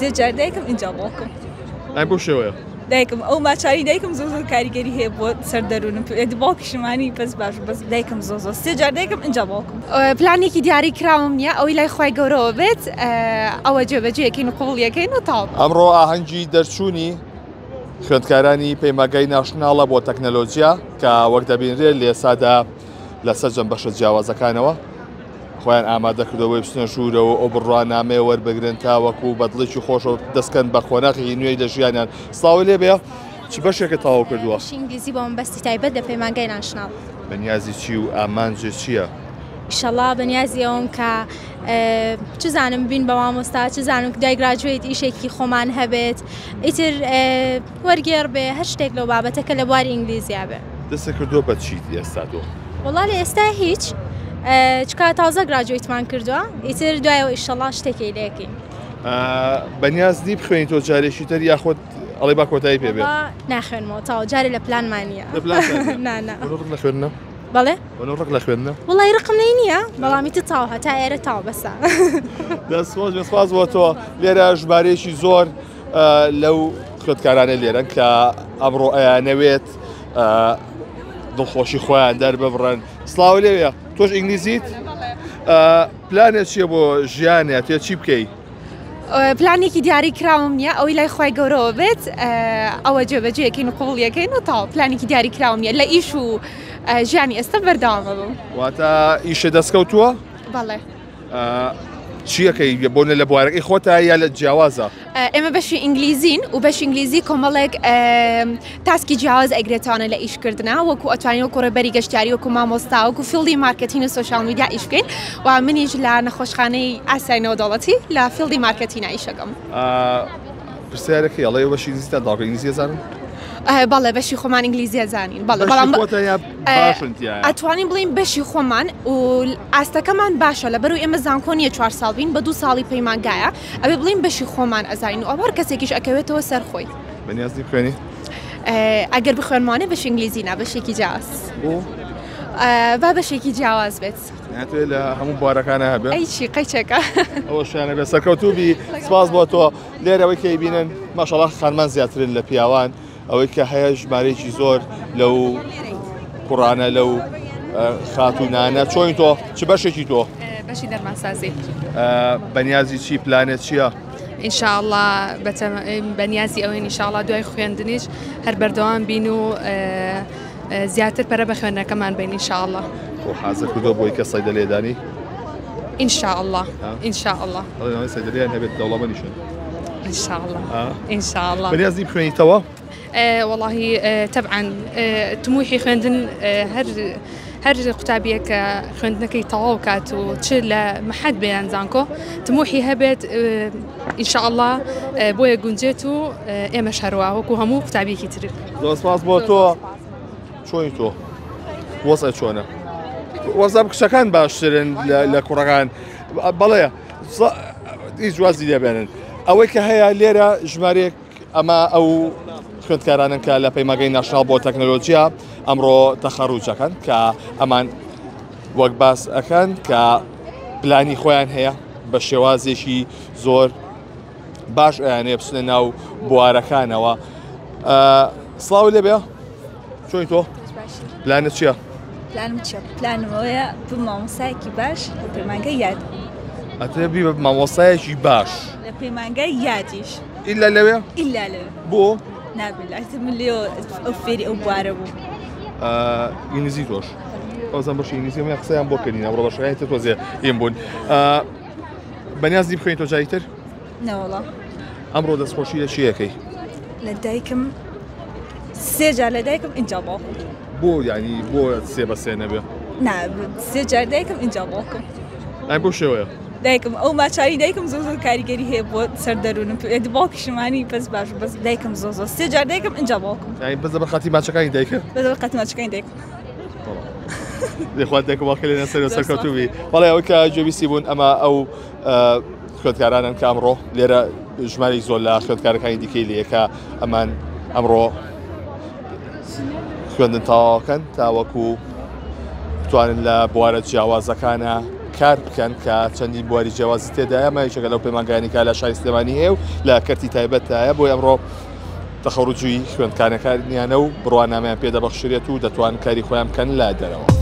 سێجار دایکم اینجا باوکم ئەم بۆ شێوەیە دایکم ئەو ماچاری دایکم زۆ زۆر کاریگەری هەیە بۆ سەردەروونم باوکیشمانی بەس باش بەس دایکم زۆ زۆر سێجار دایکم اینجا باوکم پلانێکی دیاری کراوم نییە ئەوەی لای خی گەورەوە بێت ئەوە جێبەجێەکەین و قوڵیەکەین و تاو ئەمڕۆ ئاهەنگی دەرچوونی خوێندکارانی پەیمەگەی ناشناڵە بۆ تەکنەلۆجیا کە وەک دەبینرێت لە ئێسادا لەسەر جەم بەشە جیاوازەکانەوە خۆیان ئامادە کردەوەی بچنە ژوورەوە ئەو بڕوانامێ وەربگرن تاوەکو بەدڵێکی خۆشەوە دەستکەن بە خۆناغی نوێی لە ژیانیان سڵاوی لێ بێ چ بەشێکە تاوا کردووە ئینگلیزی بۆ مەبەستی تایبەت لە پەیمانگای ناشناڵ بەنیازی چی و ئامانجێ چییە؟ ئیشەڵا بەنیازی ئەوم کە چ زانم بین بە مامۆستا چ زانم دای گراجوێت ئیشێکی خۆمان هەبێت ئیتر وەرگێڕ بێ هەر شتێک لەو بابەتەکە لە بواری ئینگلیزیا بێ دەستە کردووە بە چیت ئێستا تۆ؟ وەڵا لە ئێستا هیچ چکە تازە گراجوێتمان کردووە ئیتر دوایەوە ئیشەڵا شتێکی لێکین بەنیاز دی بخوێنیتەوە جارێکی تر یاخۆت ئەڵێ با کۆتایی پێ بێ ناخوێنمەوە تاوە جارێ لە پلانمانە لە خوێندنە بەڵێ ڕق لە خوێندنە وڵی ڕقم نییە بەڵامی تو تاو هەتا ئێرە تاو بەسە دەسپاس بۆ تۆ لێرە ژمارەیەکی زۆر لەو خوێندکارانە لێرەن کە ئەمڕۆ ئەیانەوێت دڵخۆشی خۆیان دەرببڕن سڵاو لێوێ تۆش ئینگلیزیت پلانێت چییە بۆ ژیانێت تێ چی بکەیت؟ پلانێکی دیاری کراوم نییە ئەوەی لای خی گەورەوە بێت ئەوە جێبەجێەکەین و قوڵیەکەین و تاو پلانێکی دیاری کراوم نیە لە ئیش و ژیانی ئێستا بەرداوامە بوو واتە ئیشە دەستکەوتووە؟ بەڵێ چیەکەی بۆنە لە بوارەکەی خۆتە یا لە جیاوازە؟ ئێمە بەشی ئینگلیزین و بەش ئینگلیزی کۆمەڵێک تاسکی جیاواز ئەگرێتوانە لە ئیشکردنا وەکو ئەتوانین وەکو ڕێبەری گەشتیاری وەکو مامۆستا وەکو فیلدی مارکەتین و سۆشیال میدیا ئیش بکەین و منیش لە نەخۆشخانەی ئاسای نەوەدەوڵەتی لە فیلدی مارکەتینە ئیشەکەم پرسیارەکەی ئەڵێ بەشی ئینگلیزیتان داڵ ئینگلیزی زانن؟ بەڵێ بەشی خۆمان ئینگلیزیە زانین بەڵێ ئەتوانین بڵین بەشی خۆمان و ئاستەکەمان باشە لە بەرو ئێمە زانکۆنیە 4 ساڵ بین بە 2 ساڵی پەیمانگایە ئەبێ بڵین بەشی خۆمان ئەزانین و ئەوەر کەسێکیش ئەکەوێتەوە سەرخۆی بەنیازی بخوێنی؟ ئەگەر بخوێنمانێ بەش ئینگلیزی نا بەشێکی جیاواز با بەشێکی جیاواز بێت لە هەموو بوارەکانە هەبێت ئەیچی قەیچێکە ئەوە شوێنە بێ سەرکەوتوبی سپاس بۆ تۆ لێرەوەی کەیبینن ماشەڵڵا خانمان زیاترن لە پیاوان ئەوەی کە هەیە ژمارەیەکی زۆر لەو قوڕانە لەو خاتونانە چۆین تۆ چ بەشێکی تۆ؟ بەشی دەرمانسازی بەنیازی چی پلانێت چییە؟ ئینشاءڵڵا بەنیازی ئەوەی ئینشاءڵڵا دوای خوێندنیش هەر بەردەوام بین و زیاتر پەرە بە خوێندنەکەمان بین ئینشاءڵڵا تۆ حازر کردەوە بۆی کە سەیدە لێدانی؟ ئینشاءڵڵا ئینشاءڵڵا سەیدەریان هەبێت دەوڵەمەنیشن ئینشاءڵڵا ئینشاءڵڵا بەنیازی بخوێنیتەوە؟ والله طبعا طموحي خوێندن هەر قوتابیەکە خوێندنەکەی تەواو کات و چ لە مەحەد بەیان زانکۆ طموحی هەبێت ئینشاءڵڵا بۆیە گونجێت و ئێمەش هەروە وەکو هەموو قوتابیەکی تر زۆر سپاس بۆ تۆ چۆنی تۆ وەسە چۆنە؟ وەزە کچەکان باشترن لە کوڕەکان بەڵێ هیچ وازی لێبێنن ئەوەی کە هەیە لێرە ژمارەیەک ئەمە ئەو خوێندکارانن کە لە پەیمەگەی ناشناڵ بۆ تەکنەلۆجیا ئەمڕۆ تەخەڕوجەکەن کە ئەمان وەک باس ئەەکەن کە پلانی خۆیان هەیە بە شێوازێکی زۆر باش ئەیانێ بچنە ناو بوارەکانەوە سڵاو لێبێ چۆنی تۆ؟ پلانت چییە؟ پلانم چییە؟ پلانمەوەیە بم مامۆستایەکی باش لە پەیمانگای یاد ئەتێ بی بە مامۆستایەکی باش لە پەیمانگای یادیش ئیلا لەوێ؟ ئیلا لەوێ بۆ؟ نابێت من لێ ئەو فێری ئەو بوارە بوو ئینگلیزی تۆش ئەوزان بەشی ئینگلیزی من قسەیان بۆ کردین ئەمڕۆ بەشەکانی تر تۆزێ هێم بوون بەنیازی بخوێنی تۆ جایی تر؟ نەوەڵا ئەمڕۆ دەستخۆشی لە چیەکەی؟ لە دایکم سێجار لە دایکم اینجا باوکم بۆ یعنی بۆ سێ بە سێ نەبێ؟ نا سێجار دایکم اینجا باوکم ئەم بۆ شێوەیە؟ دایکم ئەو ماچاری دایکم زۆ زۆر کاریگەری هەیە بۆ سەردەروونم باوکیشمانی بەس باش بەس دایکم زۆ زۆر سێجار دایکم اینجا باوکم بەس بە خاتی ماچەکانی دایکە؟ بەس بە خاتی ماچەکانی دایکم دەخوات دایکم واقع لێنە سەرکەوتوبی بەڵێ ئەوەی کە گوێبیستی بوون ئەمە ئەو خوێندکارانن کە ئەمڕۆ لێرە ژماری زۆر لە خوێندکارەکانی دیکەی لەیەکە ئەمان ئەمڕۆ خوێندن تاواکەن تاوەکو بتوانن لە بوارە جیاوازەکانە کار بکەن کە چەندی بواری جیاوازی تێدایە مایشەکە لەو پەیمانگانی کە لە شاری سلێمانی هەیە و لە کەرتی تایبەتایە بۆی ئەمڕۆ تەخەڕوجووی خوێندکارەکانیانە و بڕوانامەیان پێدەبەخشرێت و دەتوان کاری خۆیان بکەن لا دەرەوە.